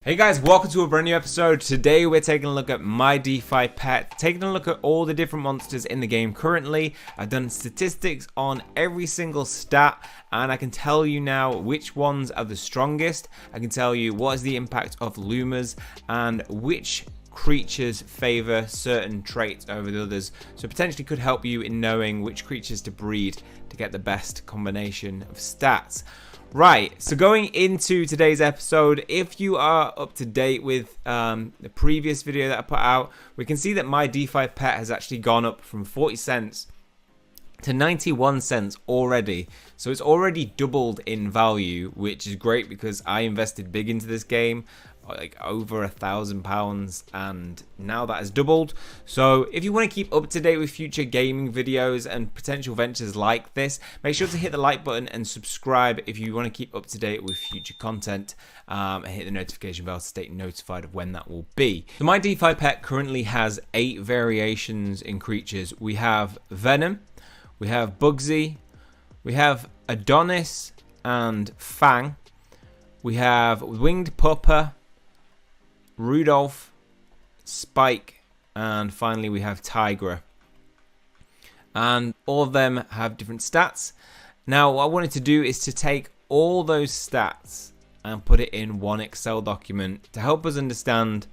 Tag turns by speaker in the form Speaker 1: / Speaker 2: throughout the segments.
Speaker 1: Hey guys, welcome to a brand new episode. Today we're taking a look at My DeFi Pet, taking a look at all the different monsters in the game currently. I've done statistics on every single stat and I can tell you now which ones are the strongest. I can tell you what is the impact of lumas and which creatures favor certain traits over the others, so potentially could help you in knowing which creatures to breed to get the best combination of stats. Right, so going into today's episode, if you are up to date with the previous video that I put out, we can see that My DeFi Pet has actually gone up from 40 cents to 91 cents already. So it's already doubled in value, which is great because I invested big into this game, like over £1,000, and now that has doubled. So if you want to keep up to date with future gaming videos and potential ventures like this, make sure to hit the like button and subscribe if you want to keep up to date with future content, and hit the notification bell to stay notified of when that will be. The My DeFi Pet currently has 8 variations in creatures. We have Venom, we have Bugsy, we have Adonis and Fang, we have Winged Pupper, Rudolph, Spike, and finally we have Tigra. And all of them have different stats. Now what I wanted to do is to take all those stats and put it in one Excel document to help us understand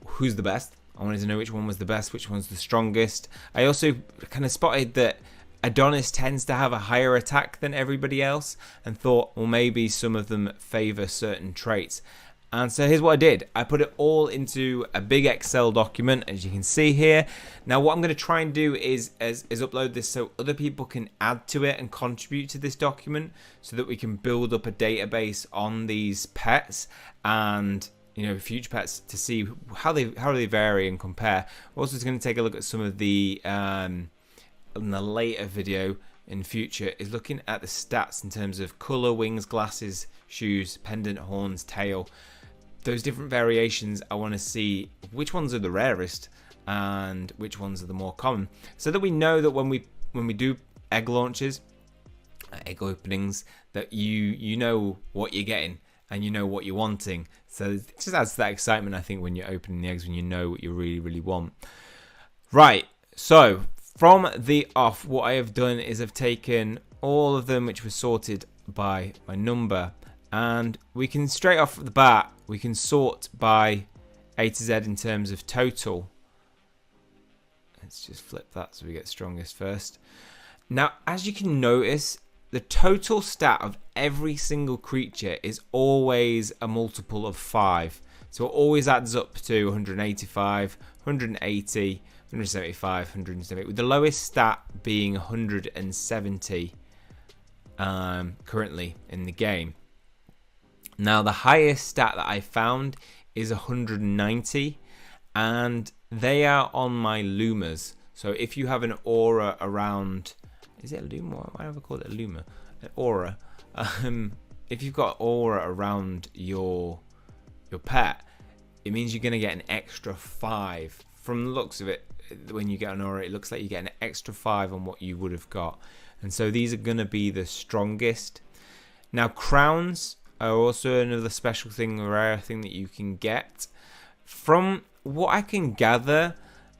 Speaker 1: who's the best. I wanted to know which one was the best, which one's the strongest. I also kind of spotted that Adonis tends to have a higher attack than everybody else and thought, well, maybe some of them favor certain traits. And so here's what I did. I put it all into a big Excel document, as you can see here. Now what I'm going to try and do is upload this so other people can add to it and contribute to this document so that we can build up a database on these pets and, you know, future pets to see how they vary and compare. We're also going to take a look at some of the in the later video in future is looking at the stats in terms of color, wings, glasses, shoes, pendant, horns, tail. Those different variations, I want to see which ones are the rarest and which ones are the more common, so that we know that when we do egg launches, egg openings, that you know what you're getting and you know what you're wanting. So it just adds to that excitement, I think, when you're opening the eggs, when you know what you really want. Right, so from the off, what I have done is I've taken all of them which were sorted by my number, and we can straight off the bat, we can sort by A to Z in terms of total. Let's just flip that so we get strongest first. Now, as you can notice, the total stat of every single creature is always a multiple of 5. So it always adds up to 185, 180, 175, 170, with the lowest stat being 170 currently in the game. Now the highest stat that I found is 190, and they are on my lumas. So if you have an aura around, is it a luma? Why have I called it a luma? An aura. If you've got aura around your pet, it means you're going to get an extra 5. From the looks of it, when you get an aura, it looks like you get an extra 5 on what you would have got. And so these are going to be the strongest. Now crowns are also another special thing, a rare thing that you can get. From what I can gather,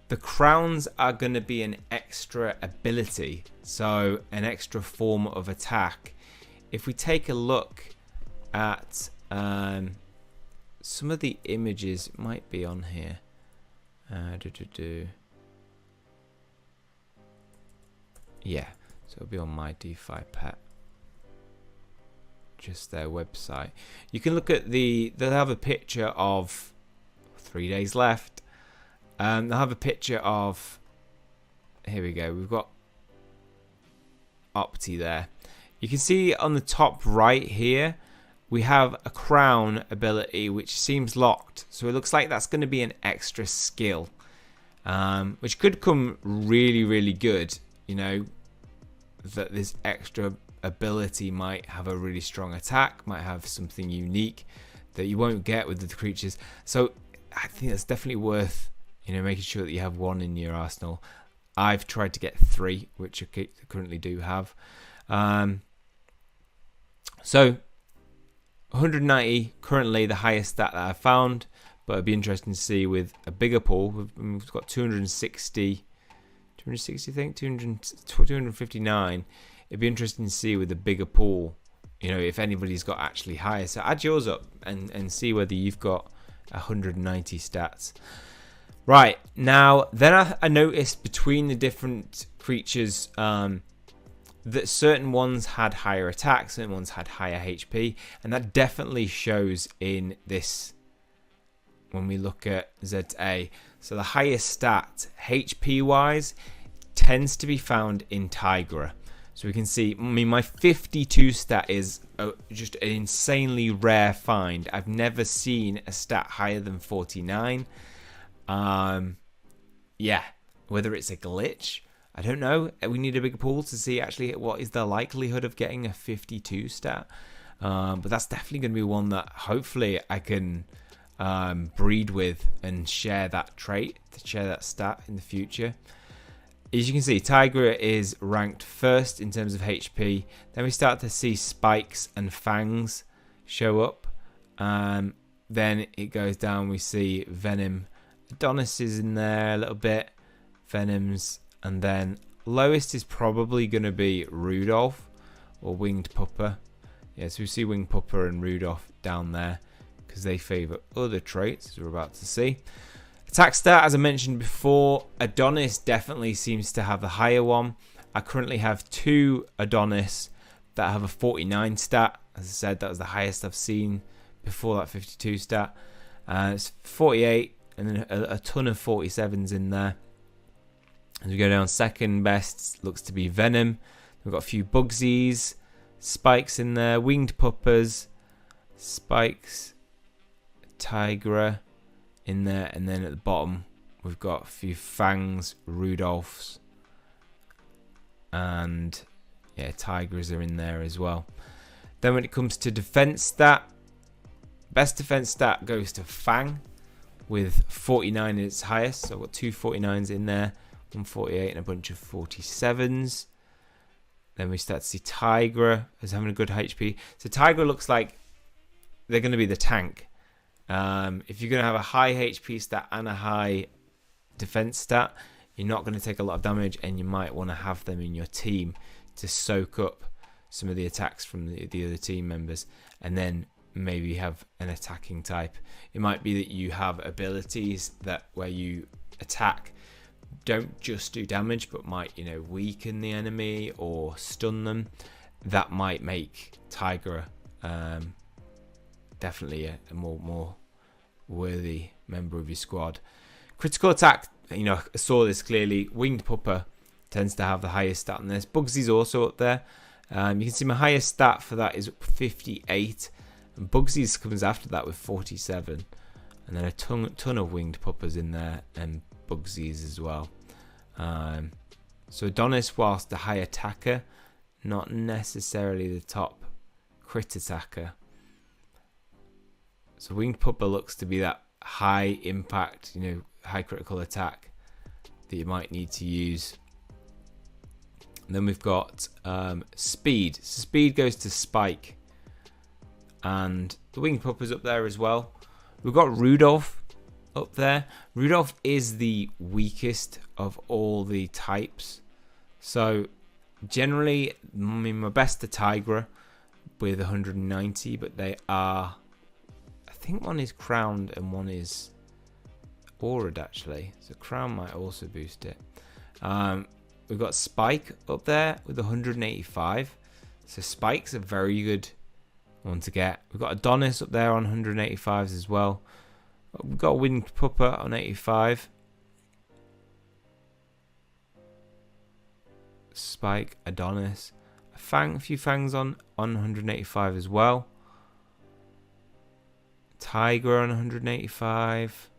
Speaker 1: the crowns are going to be an extra ability, so an extra form of attack. If we take a look at some of the images, it might be on here. Yeah, so it'll be on My DeFi Pet. Just their website. You can look at they'll have a picture of 3 days left. They'll have a picture of, here we go, we've got Opti there. You can see on the top right here, we have a crown ability which seems locked. So it looks like that's going to be an extra skill, which could come really good, you know, that this extra ability might have a really strong attack, might have something unique that you won't get with the creatures. So I think that's definitely worth, you know, making sure that you have one in your arsenal. I've tried to get 3, which I currently do have. So 190 currently the highest stat that I've found, but it'd be interesting to see with a bigger pool. We've got 260 I think, 259. It'd be interesting to see with a bigger pool, you know, if anybody's got actually higher. So add yours up and see whether you've got 190 stats. Right, now, then I noticed between the different creatures that certain ones had higher attacks, certain ones had higher HP, and that definitely shows in this when we look at ZA. So the highest stat, HP-wise, tends to be found in Tigra. So we can see, I mean, my 52 stat is just an insanely rare find. I've never seen a stat higher than 49. Yeah, whether it's a glitch, I don't know. We need a bigger pool to see actually what is the likelihood of getting a 52 stat. But that's definitely going to be one that hopefully I can breed with and share that trait, to share that stat in the future. As you can see, Tigra is ranked first in terms of HP. Then we start to see spikes and fangs show up. Then it goes down. We see Venom. Adonis is in there a little bit. Venoms. And then lowest is probably going to be Rudolph or Winged Pupper. Yeah, so we see Winged Pupper and Rudolph down there because they favour other traits, as we're about to see. Attack stat, as I mentioned before, Adonis definitely seems to have the higher one. I currently have 2 Adonis that have a 49 stat. As I said, that was the highest I've seen before that 52 stat. It's 48 and then a ton of 47s in there. As we go down, second best looks to be Venom. We've got a few Bugsies, Spikes in there, Winged Puppers, Spikes, Tigra in there, and then at the bottom we've got a few Fangs, Rudolphs, and yeah, Tigers are in there as well. Then when it comes to defense stat, best defense stat goes to Fang with 49 in its highest. So I've got 2 49s in there, 148 and a bunch of 47s. Then we start to see Tigra as having a good HP. So Tigra looks like they're going to be the tank. If you're going to have a high HP stat and a high defense stat, you're not going to take a lot of damage, and you might want to have them in your team to soak up some of the attacks from the other team members, and then maybe have an attacking type. It might be that you have abilities that where you attack don't just do damage, but might, you know, weaken the enemy or stun them. That might make Tigra definitely a more worthy member of your squad. Critical attack, you know, I saw this clearly. Winged Pupper tends to have the highest stat on this. Bugsy's also up there. You can see my highest stat for that is 58, and Bugsy's comes after that with 47, and then a ton of Winged Puppers in there, and Bugsy's as well. So Adonis, whilst the high attacker, not necessarily the top crit attacker. So Winged Pupper looks to be that high impact, you know, high critical attack that you might need to use. And then we've got speed. So speed goes to Spike, and the Winged Pupper's up there as well. We've got Rudolph up there. Rudolph is the weakest of all the types. So generally, I mean, my best are Tigra with 190, but they are, I think one is crowned and one is aura'd actually. So crown might also boost it. We've got Spike up there with 185. So Spike's a very good one to get. We've got Adonis up there on 185s as well. We've got Winged Pupper on 85. Spike, Adonis. A few Fangs on 185 as well. Tiger on 185.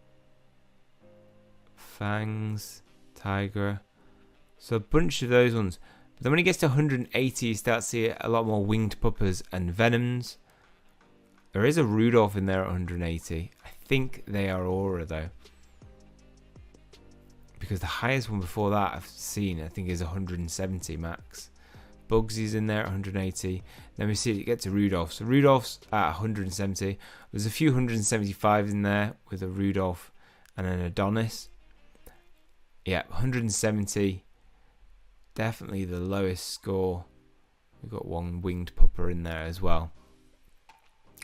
Speaker 1: Fangs, Tiger. So a bunch of those ones. But then when it gets to 180, you start to see a lot more Winged Puppers and Venoms. There is a Rudolph in there at 180. I think they are aura though, because the highest one before that I've seen, I think, is 170 max. Bugsy's in there at 180. Then we see it get to Rudolph. So Rudolph's at 170. There's a few 175 in there with a Rudolph and an Adonis. Yeah, 170. Definitely the lowest score. We've got one winged pupper in there as well.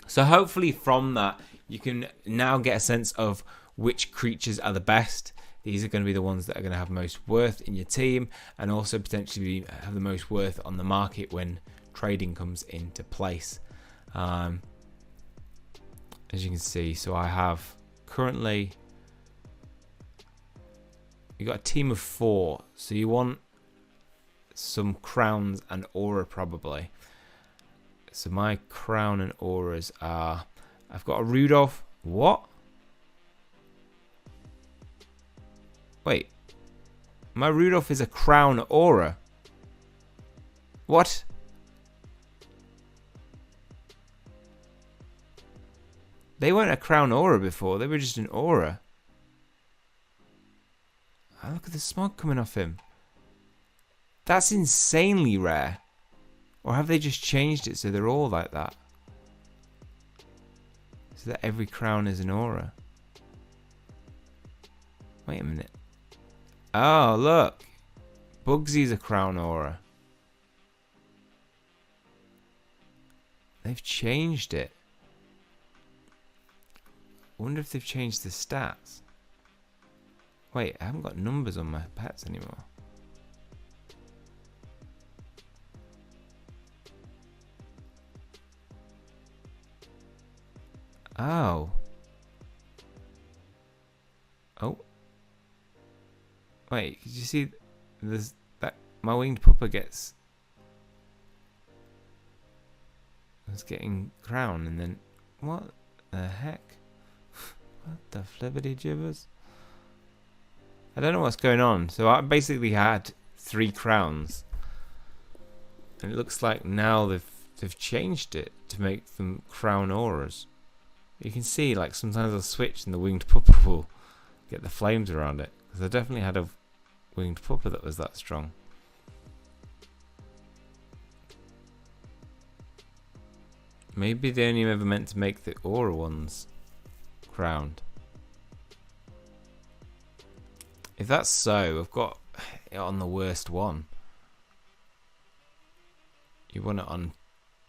Speaker 1: So hopefully from that, you can now get a sense of which creatures are the best. These are going to be the ones that are going to have most worth in your team, and also potentially have the most worth on the market when trading comes into place. As you can see, so I have currently, you got a team of 4, so you want some crowns and aura probably. So my crown and auras are, I've got a Rudolph. What? Wait. My Rudolph is a crown aura. What? They weren't a crown aura before. They were just an aura. Oh, look at the smog coming off him. That's insanely rare. Or have they just changed it so they're all like that? So that every crown is an aura. Wait a minute. Oh, look. Bugsy's a crown aura. They've changed it. I wonder if they've changed the stats. Wait, I haven't got numbers on my pets anymore. Oh. Oh. Wait, did you see there's that my winged pupper gets, I was getting crown and then what the heck? What the flippity gibbers? I don't know what's going on. So I basically had 3 crowns. And it looks like now they've changed it to make them crown auras. You can see, like, sometimes I'll switch and the winged pupper will get the flames around it. Because I definitely had a winged pupper that was that strong. Maybe they only ever meant to make the aura ones crowned. If that's so, I've got it on the worst one. You want it on...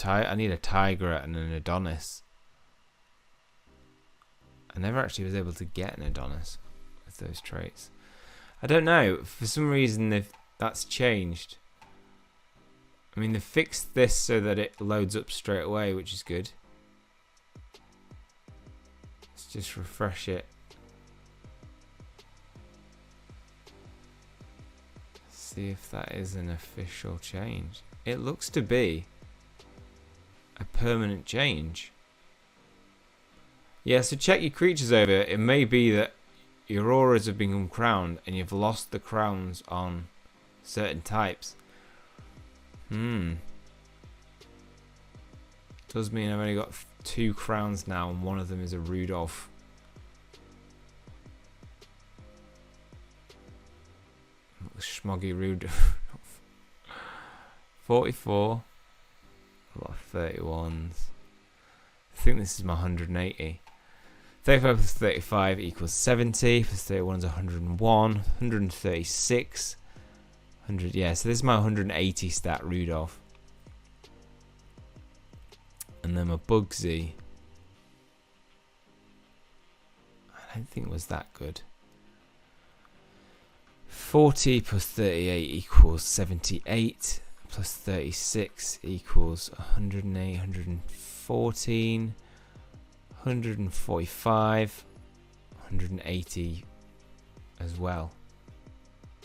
Speaker 1: I need a Tiger and an Adonis. I never actually was able to get an Adonis with those traits. I don't know. For some reason, that's changed. I mean, they fixed this so that it loads up straight away, which is good. Let's just refresh it. See if that is an official change. It looks to be a permanent change. Yeah, so check your creatures over. It may be that your auras have become crowned and you've lost the crowns on certain types. Does mean I've only got 2 crowns now and one of them is a Rudolph. Schmoggy Rudolph. 44. A lot of 31s. I think this is my 180. 35 plus 35 equals 70. Plus 31 is 101. 136. 100. Yeah, so this is my 180 stat Rudolph. And then my Bugsy, I don't think it was that good. 40 plus 38 equals 78. Plus 36 equals 108, 114, 145, 180 as well.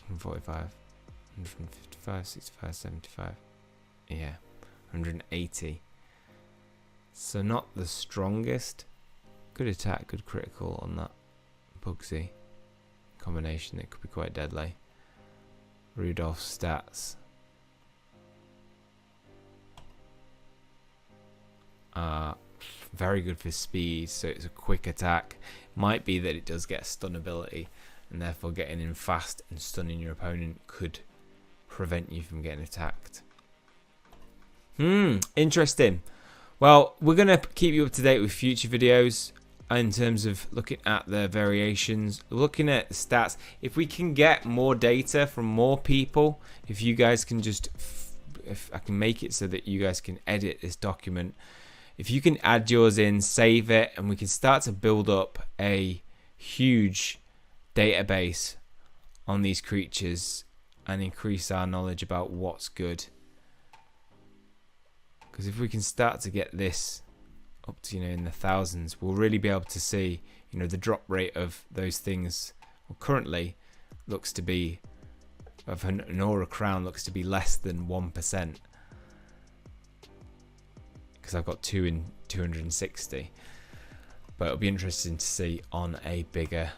Speaker 1: 145, 155, 65, 75. Yeah, 180. So not the strongest. Good attack, good critical on that Bugsy combination that could be quite deadly. Rudolph's stats. Very good for speed, so it's a quick attack. Might be that it does get a stun ability, and therefore getting in fast and stunning your opponent could prevent you from getting attacked. Interesting. Well, we're going to keep you up to date with future videos in terms of looking at the variations, looking at the stats. If we can get more data from more people, if you guys can just, if I can make it so that you guys can edit this document, if you can add yours in, save it, and we can start to build up a huge database on these creatures and increase our knowledge about what's good. Because if we can start to get this up to, in the thousands, we'll really be able to see, the drop rate of those things. Well, currently looks to be, of an aura crown, looks to be less than 1%. Because I've got 2 in 260. But it'll be interesting to see on a bigger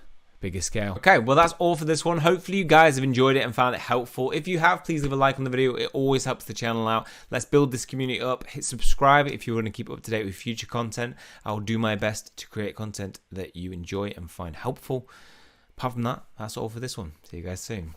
Speaker 1: scale. Okay, well that's all for this one. Hopefully you guys have enjoyed it and found it helpful. If you have, please leave a like on the video. It always helps the channel out. Let's build this community up. Hit subscribe if you want to keep up to date with future content. I will do my best to create content that you enjoy and find helpful. Apart from that, that's all for this one. See you guys soon.